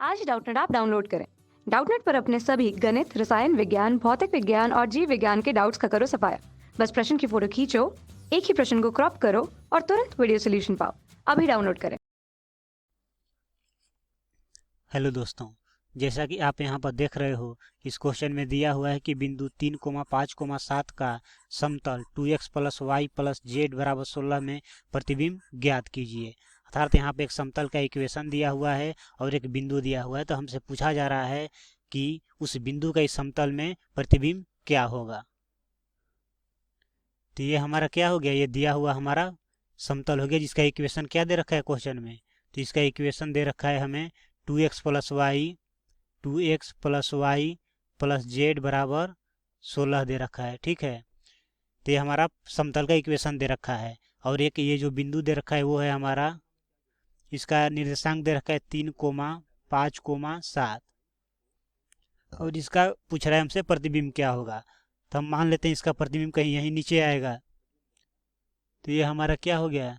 आज Doubtnut app download करें। Doubtnut पर अपने सभी गणित, रसायन विज्ञान, भौतिक विज्ञान और जीव विज्ञान के डाउट्स का करो सफाया। बस प्रश्न की फोटो खींचो, एक ही प्रश्न को क्रॉप करो और तुरंत वीडियो सोल्यूशन पाओ। अभी डाउनलोड करें। हेलो दोस्तों, जैसा कि आप यहाँ पर देख रहे हो, इस क्वेश्चन में दिया हुआ है कि बिंदु 3,5,7 का समतल 2x plus Y plus Z बराबर 16 में प्रतिबिंब ज्ञात कीजिए। अर्थात यहाँ पे एक समतल का इक्वेशन दिया हुआ है और एक बिंदु दिया हुआ है, तो हमसे पूछा जा रहा है कि उस बिंदु का इस समतल में प्रतिबिंब क्या होगा। तो ये हमारा क्या हो गया, ये दिया हुआ हमारा समतल हो गया, जिसका इक्वेशन क्या दे रखा है क्वेश्चन में। तो इसका इक्वेशन दे रखा है हमें 2x plus Y plus Z बराबर 16 दे रखा है। ठीक है, तो ये हमारा समतल का इक्वेशन दे रखा है। और एक ये जो बिंदु दे रखा है वो है हमारा, इसका निर्देशांक दे रखा है 3,5,7 और इसका पूछ रहा है हमसे प्रतिबिंब क्या होगा। तो हम मान लेते हैं इसका प्रतिबिंब कहीं यहीं नीचे आएगा। तो ये हमारा क्या हो गया,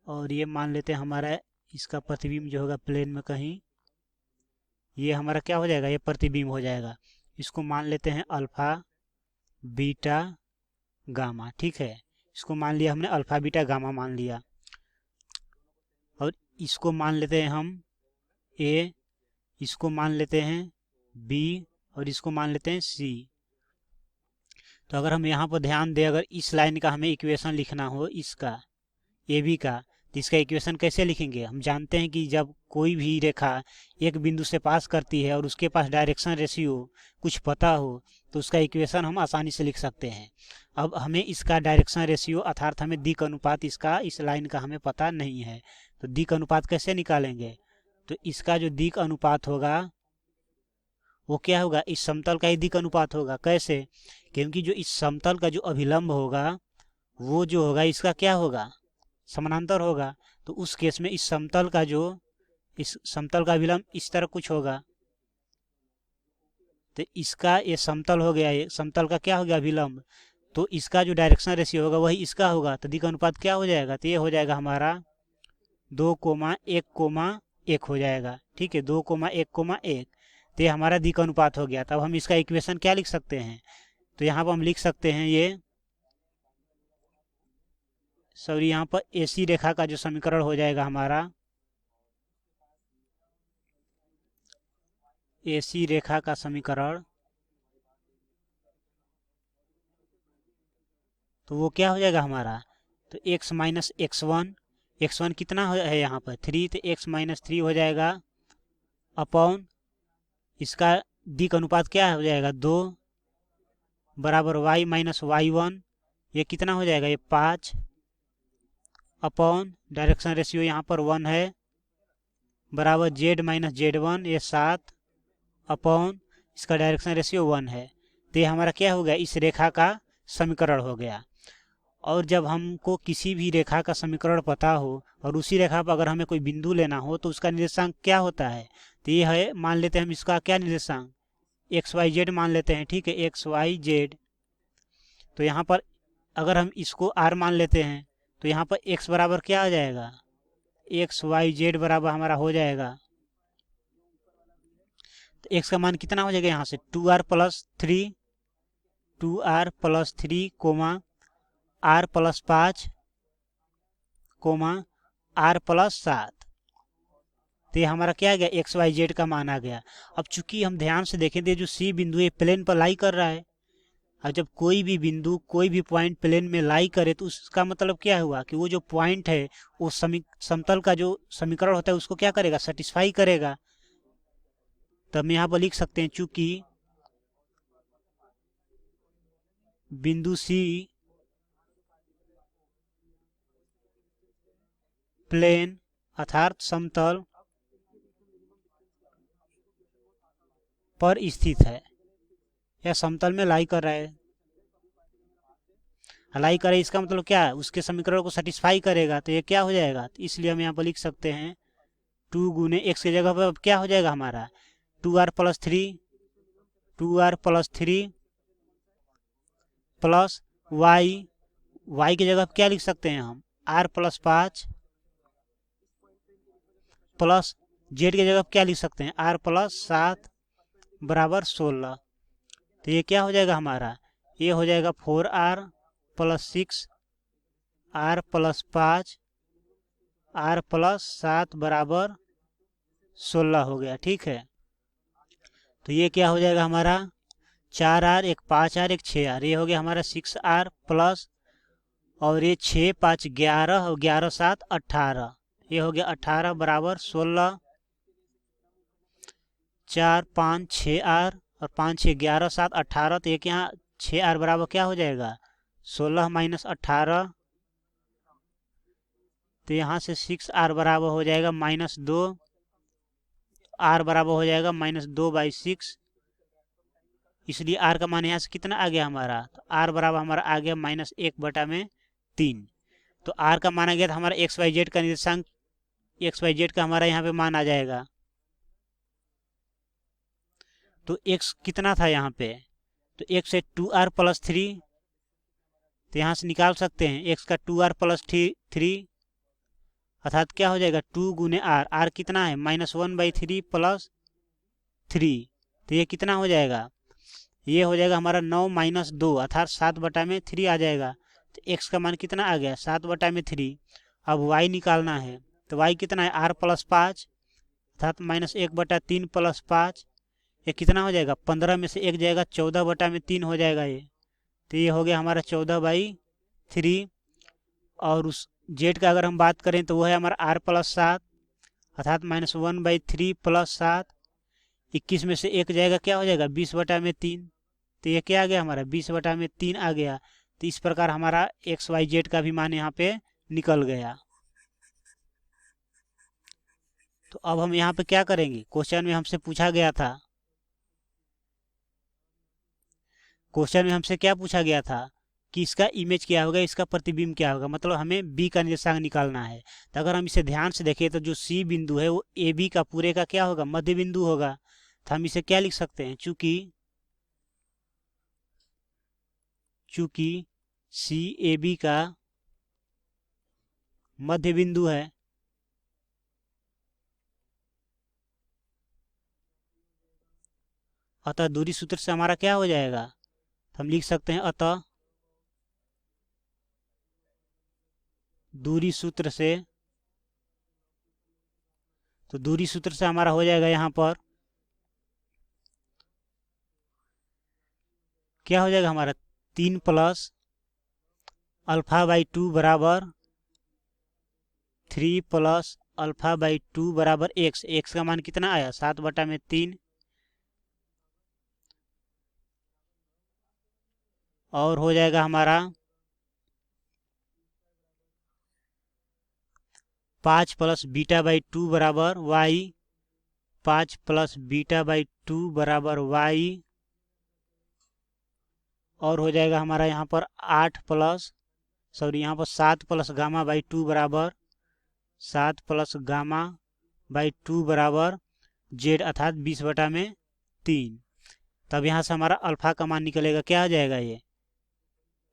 और ये मान लेते हैं हमारा इसका प्रतिबिंब जो होगा प्लेन में कहीं, ये हमारा क्या हो जाएगा, ये प्रतिबिंब हो जाएगा। इसको मान लेते हैं अल्फा बीटा गामा। ठीक है, इसको मान लिया हमने अल्फा बीटा गामा मान लिया, और इसको मान लेते हैं हम ए, इसको मान लेते हैं बी और इसको मान लेते हैं सी। तो अगर हम यहाँ पर ध्यान दें, अगर इस लाइन का हमें इक्वेशन लिखना हो, इसका ए बी का, तो इसका इक्वेशन कैसे लिखेंगे। हम जानते हैं कि जब कोई भी रेखा एक बिंदु से पास करती है और उसके पास डायरेक्शन रेशियो कुछ पता हो, तो उसका इक्वेशन हम आसानी से लिख सकते हैं। अब हमें इसका डायरेक्शन रेशियो अर्थात हमें दिक् अनुपात इसका इस लाइन का हमें पता नहीं है, तो दिक् अनुपात कैसे निकालेंगे। तो इसका जो दिक् अनुपात होगा वो क्या होगा, इस समतल का ही दिक् अनुपात होगा। कैसे, क्योंकि जो इस समतल का जो अभिलंब होगा वो जो होगा इसका क्या होगा, समानांतर होगा। तो उस केस में इस समतल का अभिलंब इस तरह कुछ होगा। तो इसका ये समतल हो गया, ये समतल का क्या हो गया, अभिलंब। तो इसका जो डायरेक्शन रेशियो होगा वही इसका होगा। तो दिक् अनुपात क्या हो जाएगा, तो ये हो जाएगा हमारा 2,1,1 हो जाएगा। ठीक है, 2,1,1, तो ये हमारा दिक् अनुपात हो गया। तब हम इसका इक्वेशन क्या लिख सकते हैं, तो यहाँ पर हम लिख सकते हैं ये सॉरी यहाँ पर एसी रेखा का जो समीकरण हो जाएगा हमारा, एसी रेखा का समीकरण, तो वो क्या हो जाएगा हमारा, तो x माइनस x1 कितना है यहाँ पर 3, तो x माइनस 3 हो जाएगा अपॉन इसका दिक् अनुपात क्या हो जाएगा 2 बराबर y माइनस y1, ये कितना हो जाएगा, ये 5 अपॉन डायरेक्शन रेशियो यहाँ पर 1 है बराबर z माइनस z1, ये 7 अपॉन इसका डायरेक्शन रेशियो 1 है। तो ये हमारा क्या हो गया, इस रेखा का समीकरण हो गया। और जब हमको किसी भी रेखा का समीकरण पता हो और उसी रेखा पर अगर हमें कोई बिंदु लेना हो तो उसका निर्देशांक क्या होता है, तो ये है, मान लेते हैं हम इसका क्या निर्देशांक XYZ मान लेते हैं। ठीक है, XYZ। तो यहाँ पर अगर हम इसको R मान लेते हैं तो यहाँ पर x बराबर क्या आ जाएगा, XYZ बराबर हमारा हो जाएगा, तो x का मान कितना हो जाएगा यहाँ से 2R plus 3 comma R plus 5 comma R plus 7। तो ये हमारा क्या आ गया, XYZ का मान आ गया। अब चूंकि हम ध्यान से देखें तो जो C बिंदु ये प्लेन पर लाई कर रहा है, और जब कोई भी बिंदु कोई भी पॉइंट प्लेन में लाई करे तो उसका मतलब क्या हुआ कि वो जो पॉइंट है वो समतल का जो समीकरण होता है उसको क्या करेगा, सेटिस्फाई करेगा। तो हम यहाँ पर लिख सकते हैं चूंकि बिंदु C प्लेन अर्थात समतल पर स्थित है या समतल में लाई कर रहा है, लाई करे इसका मतलब क्या है, उसके समीकरण को सेटिस्फाई करेगा। तो ये क्या हो जाएगा, तो इसलिए हम यहाँ पर लिख सकते हैं 2 गुने x की जगह पर क्या हो जाएगा हमारा 2R प्लस 3 प्लस y की जगह क्या लिख सकते हैं हम R प्लस 5 प्लस जेड की जगह क्या लिख सकते हैं, आर प्लस 7 बराबर 16। तो ये क्या हो जाएगा हमारा, ये हो जाएगा 4r plus 6 R plus 5 R plus 7 बराबर 16 हो गया। ठीक है, तो ये क्या हो जाएगा हमारा 4r, एक 5r, एक 6r, ये हो गया हमारा 6r प्लस, और ये 6 5 11 और 11 7 18, ये हो गया 18 बराबर 16। 4 5 6r और 5 6 11 7 18, तो एक यहाँ 6r बराबर क्या हो जाएगा 16 माइनस 18, तो यहाँ से 6r बराबर हो जाएगा -2, r बराबर हो जाएगा -2/6, इसलिए r का मान यहाँ से कितना आ गया हमारा, तो r बराबर हमारा आ गया -1/3। तो r का मान आ गया था हमारा xyz का निर्देशांक, xyz का हमारा यहाँ पे मान आ जाएगा। तो x कितना था यहाँ पे, तो x है 2r प्लस 3, तो यहाँ से निकाल सकते हैं x का 2r प्लस 3, अर्थात क्या हो जाएगा 2 गुने r, r कितना है -1/3 प्लस 3, तो ये कितना हो जाएगा, ये हो जाएगा हमारा 9 माइनस 2 अर्थात 7/3 आ जाएगा। तो x का मान कितना आ गया 7/3। अब y निकालना है, तो y कितना है r प्लस 5 अर्थात -1/3 प्लस 5, ये कितना हो जाएगा 15 में से 1 जाएगा 14/3 हो जाएगा ये, तो ये हो गया हमारा 14/3। और उस जेड का अगर हम बात करें तो वो है हमारा r प्लस 7 अर्थात -1/3 प्लस 7, 21 में से 1 जाएगा क्या हो जाएगा 20/3, तो ये क्या आ गया हमारा 20/3 आ गया। तो इस प्रकार हमारा xyz का भी मान यहाँ पे निकल गया। तो अब हम यहाँ पे क्या करेंगे, क्वेश्चन में हमसे पूछा गया था, क्वेश्चन में हमसे क्या पूछा गया था कि इसका इमेज क्या होगा, इसका प्रतिबिंब क्या होगा, मतलब हमें b का निर्देशांक निकालना है। तो अगर हम इसे ध्यान से देखें तो जो c बिंदु है वो ए बी का पूरे का क्या होगा मध्य बिंदु होगा। तो हम इसे क्या लिख सकते हैं, चूंकि c ए बी का मध्य बिंदु है, अतः दूरी सूत्र से हमारा क्या हो जाएगा, हम लिख सकते हैं अतः दूरी सूत्र से, तो दूरी सूत्र से हमारा हो जाएगा यहाँ पर क्या हो जाएगा हमारा 3 प्लस α/2 बराबर 3 प्लस α/2 बराबर x का मान कितना आया 7/3, और हो जाएगा हमारा 5 प्लस β/2 बराबर y, 5 प्लस β/2 बराबर y, और हो जाएगा हमारा यहाँ पर 7 प्लस γ/2 बराबर 7 प्लस γ/2 बराबर z अर्थात 20/3। तब यहाँ से हमारा अल्फा का मान निकलेगा क्या आ जाएगा ये,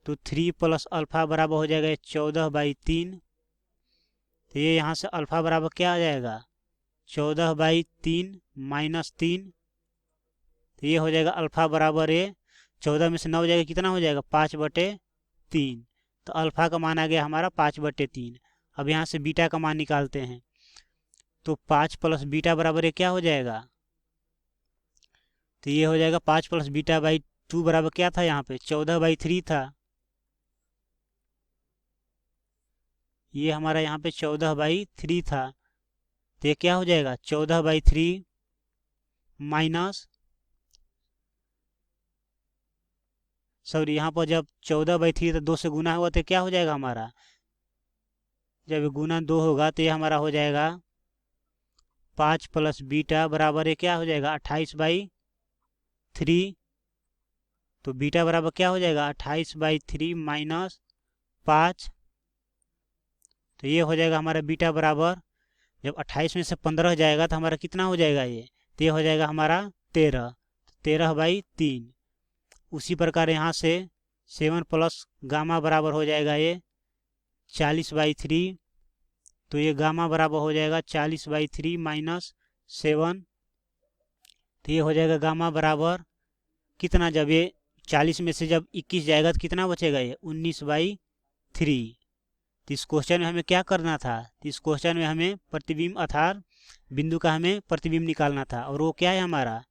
तो 3 प्लस अल्फा बराबर हो जाएगा 14/3, तो ये यहाँ से अल्फा बराबर क्या आ जाएगा 14/3 -3, तो ये हो जाएगा अल्फा बराबर ये 14 में से 9 जाएगा कितना हो जाएगा 5/3, तो अल्फा का मान आ गया हमारा 5/3। अब यहाँ से बीटा का मान निकालते हैं, तो 5 प्लस बीटा बराबर ये क्या हो जाएगा, तो ये हो जाएगा 5 प्लस β/2 बराबर क्या था यहाँ पे 14/3 था, ये हमारा यहाँ पे 14/3 था, तो ये क्या हो जाएगा 14/3 माइनस, सॉरी यहाँ पर जब 14/3 तो 2 से गुना हुआ तो क्या हो जाएगा हमारा, जब गुना 2 होगा तो ये हमारा हो जाएगा 5 प्लस बीटा बराबर ये क्या हो जाएगा 28/3, तो बीटा बराबर क्या हो जाएगा 28/3 माइनस 5, तो ये हो जाएगा हमारा बीटा बराबर, जब 28 में से 15 जाएगा तो हमारा कितना हो जाएगा ये, तो ये हो जाएगा हमारा 13/3। उसी प्रकार यहाँ से 7 प्लस गामा बराबर हो जाएगा ये 40/3, तो ये गामा बराबर हो जाएगा 40/3 माइनस 7। तो ये हो जाएगा गामा बराबर कितना, जब ये 40 में से जब 21 जाएगा तो कितना बचेगा, ये 19/3। तो इस क्वेश्चन में हमें क्या करना था, तो इस क्वेश्चन में हमें प्रतिबिंब अर्थात बिंदु का हमें प्रतिबिंब निकालना था, और वो क्या है हमारा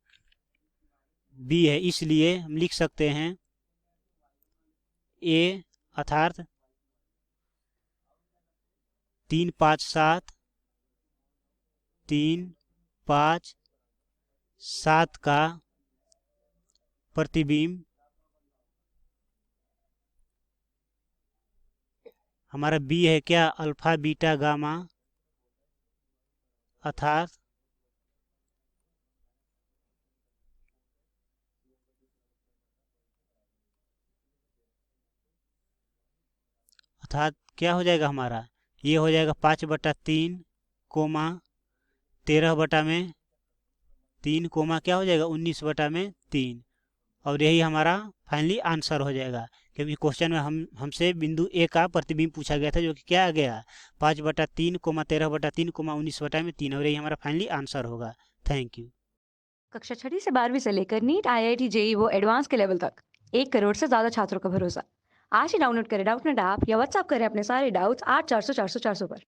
बी है। इसलिए हम लिख सकते हैं ए अर्थात 3, 5, 7, 3, 5, 7 का प्रतिबिंब हमारा बी है क्या, अल्फा बीटा गामा, अर्थात क्या हो जाएगा हमारा, ये हो जाएगा 5/3 कोमा 13/3 कोमा क्या हो जाएगा 19/3। और यही हमारा फाइनली आंसर हो जाएगा, क्योंकि क्वेश्चन में हमसे बिंदु ए का प्रतिबिंब पूछा गया था, जो कि क्या आ गया 5/3 कोमा 13/3 कोमा 19/3, और यही हमारा फाइनली आंसर होगा। Thank you. कक्षा 6ठी से 12वीं से लेकर नीट, IIT, JEE वो एडवांस के लेवल तक 1 करोड़ से ज्यादा छात्रों का भरोसा। आज ही डाउनलोड करें डाउटनेट ऐप या व्हाट्सएप करें अपने सारे डाउट्स 8400 400 400 पर।